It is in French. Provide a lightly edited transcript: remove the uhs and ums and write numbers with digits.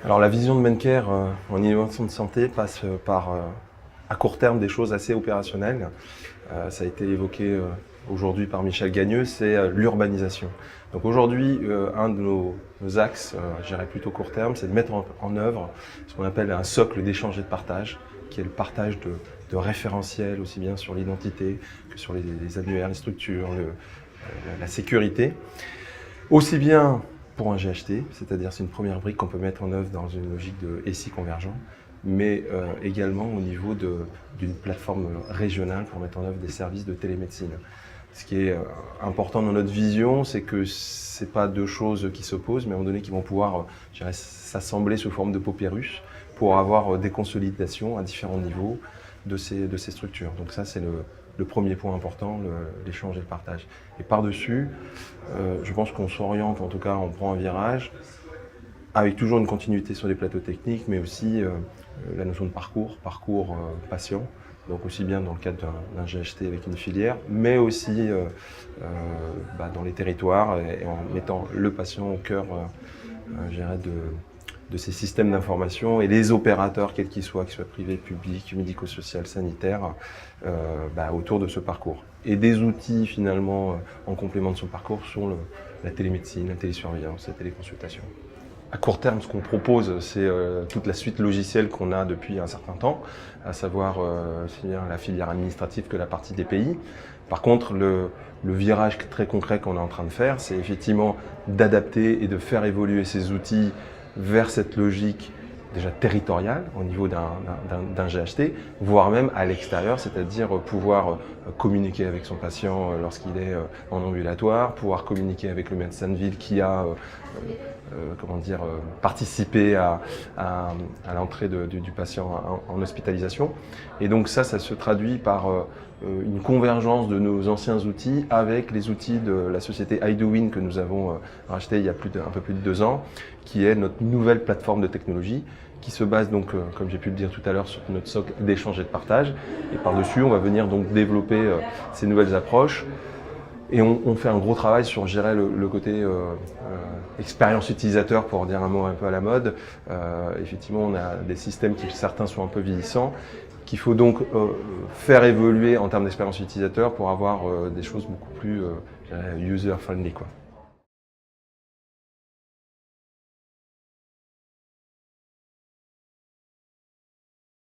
Alors la vision de Mencare en innovation de santé passe par, à court terme, des choses assez opérationnelles. Ça a été évoqué aujourd'hui par Michel Gagneux, c'est l'urbanisation. Donc aujourd'hui, un de nos axes, je dirais plutôt court terme, c'est de mettre en œuvre ce qu'on appelle un socle d'échange et de partage, qui est le partage de référentiels, aussi bien sur l'identité que sur les annuaires, les structures, la sécurité. Aussi bien pour un GHT, c'est-à-dire c'est une première brique qu'on peut mettre en œuvre dans une logique de SI convergent, mais également au niveau d'une plateforme régionale pour mettre en œuvre des services de télémédecine. Ce qui est important dans notre vision, c'est que ce n'est pas deux choses qui s'opposent, mais à un moment donné qui vont pouvoir s'assembler sous forme de papyrus pour avoir des consolidations à différents niveaux de ces structures. Donc ça, c'est le premier point important, l'échange et le partage. Et par-dessus, je pense qu'on s'oriente, en tout cas on prend un virage, avec toujours une continuité sur les plateaux techniques, mais aussi la notion de parcours patient, donc aussi bien dans le cadre d'un GHT avec une filière, mais aussi dans les territoires et en mettant le patient au cœur je dirais, de ces systèmes d'information et les opérateurs, quels qu'ils soient privés, publics, médico-social, sanitaires, autour de ce parcours. Et des outils finalement en complément de son parcours sont la télémédecine, la télésurveillance, la téléconsultation. À court terme, ce qu'on propose, c'est toute la suite logicielle qu'on a depuis un certain temps, à savoir aussi bien la filière administrative que la partie DPI. Par contre, le virage très concret qu'on est en train de faire, c'est effectivement d'adapter et de faire évoluer ces outils vers cette logique déjà territoriale au niveau d'un GHT, voire même à l'extérieur, c'est-à-dire pouvoir communiquer avec son patient lorsqu'il est en ambulatoire, pouvoir communiquer avec le médecin de ville qui a participé à l'entrée du patient en hospitalisation. Et donc ça se traduit par une convergence de nos anciens outils avec les outils de la société iDoWin que nous avons racheté il y a un peu plus de 2 ans, qui est notre nouvelle plateforme de technologie qui se base donc, comme j'ai pu le dire tout à l'heure, sur notre socle d'échange et de partage. Et par-dessus, on va venir donc développer ces nouvelles approches. Et on fait un gros travail sur, je dirais, le côté expérience utilisateur, pour dire un mot un peu à la mode. Effectivement, on a des systèmes qui, certains sont un peu vieillissants, qu'il faut donc faire évoluer en termes d'expérience utilisateur pour avoir des choses beaucoup plus user-friendly, quoi.